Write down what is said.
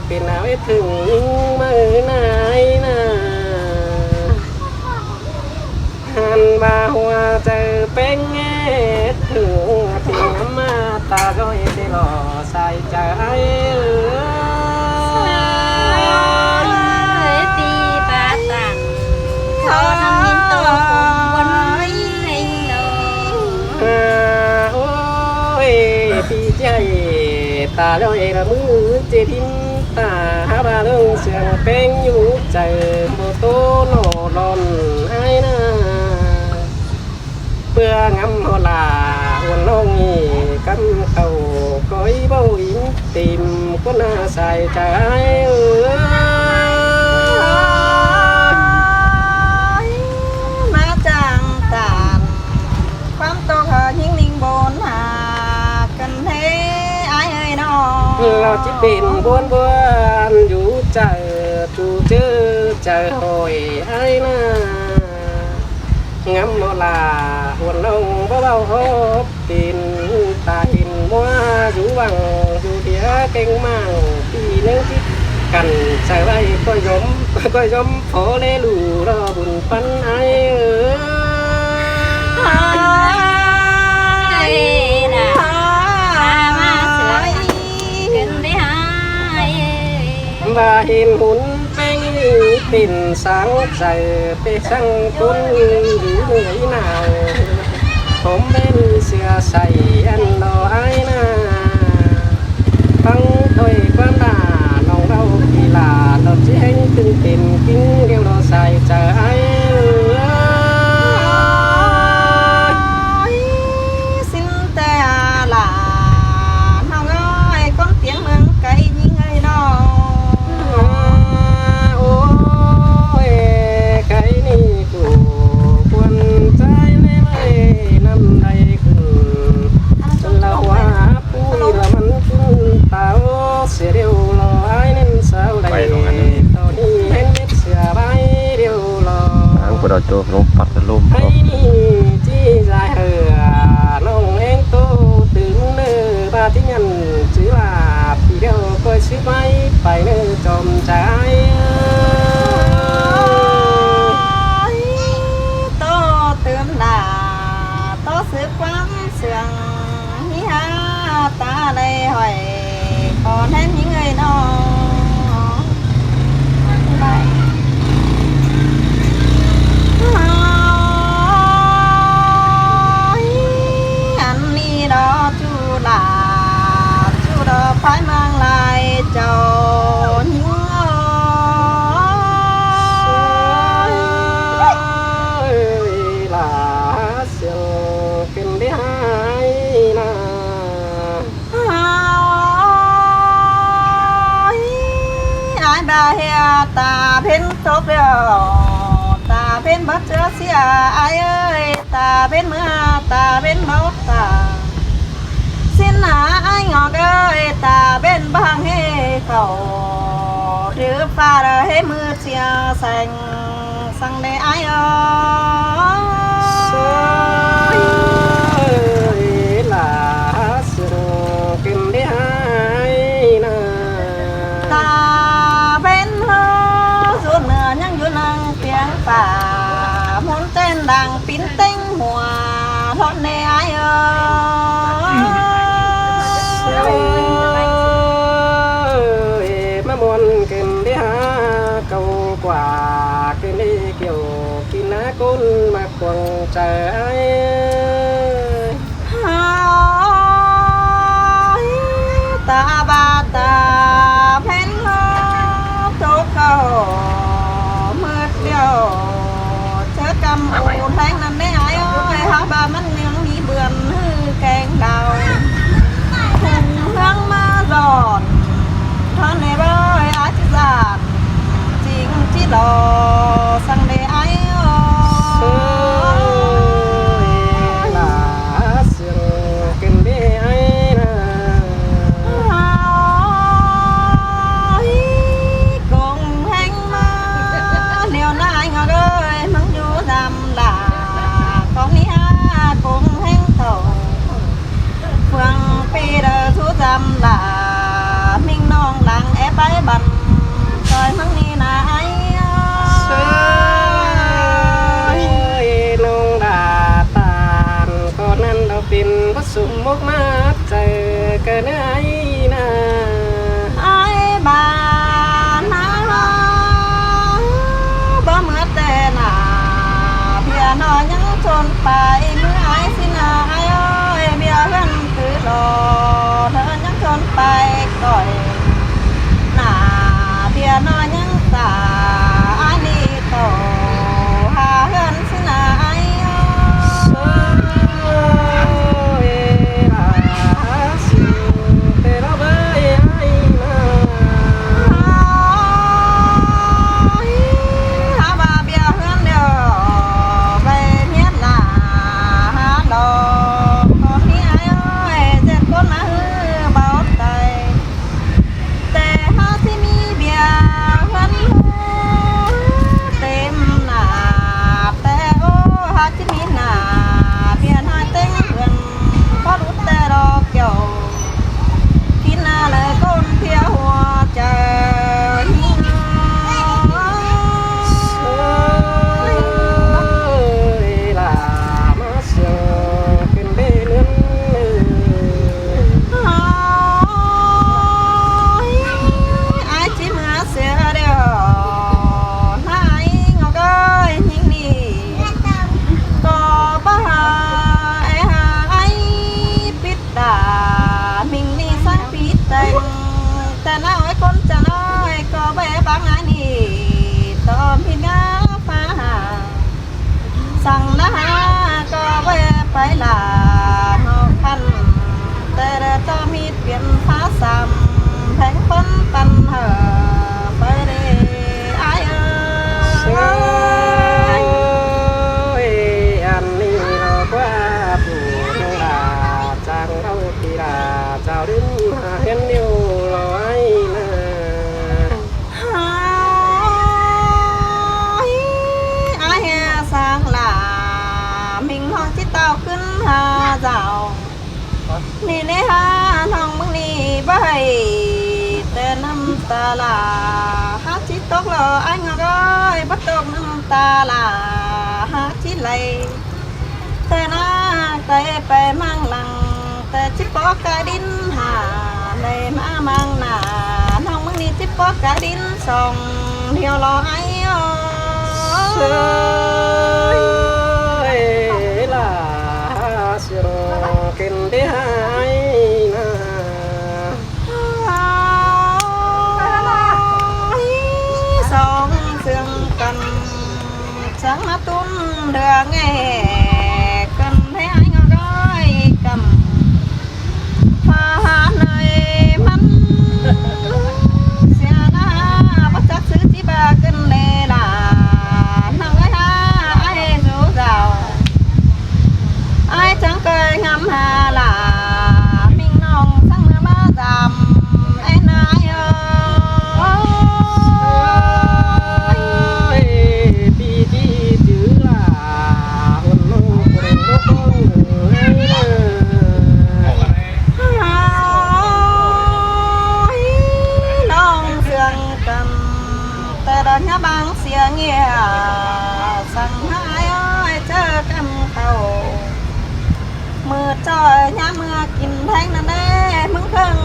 เป็นเอาไว้ถึงมือไหนนะหันมาหัวเจอเป็นแง่ถึงที่มาตาก็ได้หล่อใส่ใจตีปาตังเขาทำยินตัวคนวันให้เราโอ้ยพี่ใจตาแล้วเองละมือเจทิมตาหาบาเรื่องเสียงเป็นอยู่ใจโมโตโนรอนให้นะเพื่องำหัวลาวันน้องนี่กำเขาก้อยเบาอินติมก็น่าใส่ใจมาจังตานความโตเขายิ่งนิ่งบนหากันเทไอ้เอ้ยน้องเราจะเป็นบวนอยู่ใจจูเจอใจหอยไอ้นะงำโมลาวันน้องเบาๆฮบปีนตาหินมัวอยู่วังอยู่เดียเก่งมั่งปีนึงที่กันใส่ไว้ก็ยมพอเลลูรอบุญปันไอ้น่ะมาสวยขึ้นได้หาย ว่าเห็นหุ่นเป็นปิ่นสังใจไปสังคุณอยู่เหนื่อยหนาวผมเป็นเสื้อใส่อันดอไอ้นาฟังถ้อยความด่าน้องเรากีฬาเราจะให้ตึงเต็มกิ้งเดียวเราใส่ใจไอ้สิ้นแต่หลาเฮาน้อยก้นเตียงเมืองไกลยิ่งไงน้องโอ้ยใครนี่กูควรใจเลยไม่นำใดขึ้นเราว่าปุ้ยละมันขึ้นเต้าเสียเดียวรอไอ้เน้นสาวใดตอนนี้เห็นเม็ดเสือใบเดียวรอทางพวกเราโจลมปัดลมไอ้นี่จี้ใจเหือน้องเองโตตื่นเนื้อมาที่ยันจื้อลาพี่เดียวก็ซื้อไว้ไปเนื้อจมใจโตเติมหน้าโตสืบความเสื่องฮิฮาตาเลยหอยขอแทนยิ่งไงน้องไปอันนี้ดอจูลาจูดอพายเมืองลายเจ้าหิ้งลาเสียงเป็นได้หายนะไอ้บาเฮียตาเพ้นตกเดียวตาเพ้นบัดเจอเสียไอ้เอ้ยตาเพ้นเมื่อตาเพ้นเมาตาสิ้นหาไอ้งอกเอ้ยตาเพ้นบางเฮเขาหรือฟ้าให้มือเชียแสงสั่งได้ไอ้เอ้ยลาเสียงเป็นได้หายนะตาเป็นเฮาสุดเหนือยังอยู่นั่งเพียงป่ามุนเต้นดังปิ้นเต้งหัวทอดในไอ้เอ้ยมามวนกินได้หาเก่ากว่ากินได้เกี่ยวกินน้าก้นมาควงใจตาบาตาเพ้นโลกโตเขามืดเดียวเธอกำอูแทงนั่นไม่หายอ้อยหาบามันยังมีเบื่อนฮือแกงดาวหุ่นเมืองมาหลอนท่านในบ้อยอาจิจารจริงที่ดอสั่งได้ไอ้ลาเสียงกินได้ไอ้นะกงแห้งมาเดี๋ยวหน้าไอ้งอเอ้ยมึงอยู่ดำลาของนี้ฮะก เนื้อไอ้นา ไอ้บ้านนาบ่เหมื่อนแต่หน้าเพียนอยังชนไปเมื่อไอ้สินาไอ้อ้อยเบียเฮือนคือรอเธอยังชนไปก่อยหน้าเพียนอยังตาอันนี้ต่อหาเฮือนสินาไอ้อ้อย หาบาเบียเฮือนเดียวไปเมียนหน้าหาดอกคนนี้ไอ้อ้อยเจ็ดคนมาฮือเบาใจแต่หาที่มีเบียเฮือนเต็มหน้าแต่โอ้หาที่มีหน้าเบียหน้าเต็งเฮือนพอรู้แต่ดอกเกี่ยวกินหน้าเลยคนเพียหัวใจ ai chỉ mưa sẽ đều hai ngọc ơi nhìn đi có ba ai ai biết đã mình đi sang biết tìnhแต่น้อยคนจะน้อยก็แบ่บางอันนี้ตอมพิงาฟ้าสั่งนะฮะก็แบ่ไปลาหอกพันแต่ตอมฮิตเปลี่ยนฟ้าซ้ำแผงคนปันเหอไปเลยไอ้เอ้ย อันนี้เราว่าผู้นงลาจางเราปีลาเจ้าดึงมาเห็นนิ้วลอยนะ ai sang là mình hoang chỉ taoขึ้นหาเจ้านี่ในหาน้องมึงนี่บ่ให้แต่น้ำตาลาหาจิตกหล่อไอ้งอกเอ้ยบ่ตกน้ำตาลาหาจิไหลแต่หน้าใจไปมั่งหลังแต่จิปอกกะดินหาเลยมามั่งหน้าน้องมึงนี่จิปอกกะดินส่องเที่ยวรอไอ้อ้อ ơi là siro kinh đế hai na sông sương cần sáng mắt tuôn đưa nghe cần thấy anh ngồi gói cầm pha nơi mắn xe na bắt chắc xứ chỉ ba cân lê là nắng ấy ha ai rú rào ai chẳng cười ngắm hà là mình nong sang mưa má dầm em ai ơi đi đi chữ là hồn nông hồn nông nong sương cầmแต่ดอนnhá băng xìa ngheสั่งhai ơi chớ cầm khẩu mưa trời nhá mưaกินแทงนั่นเด้มึงเพิ่ง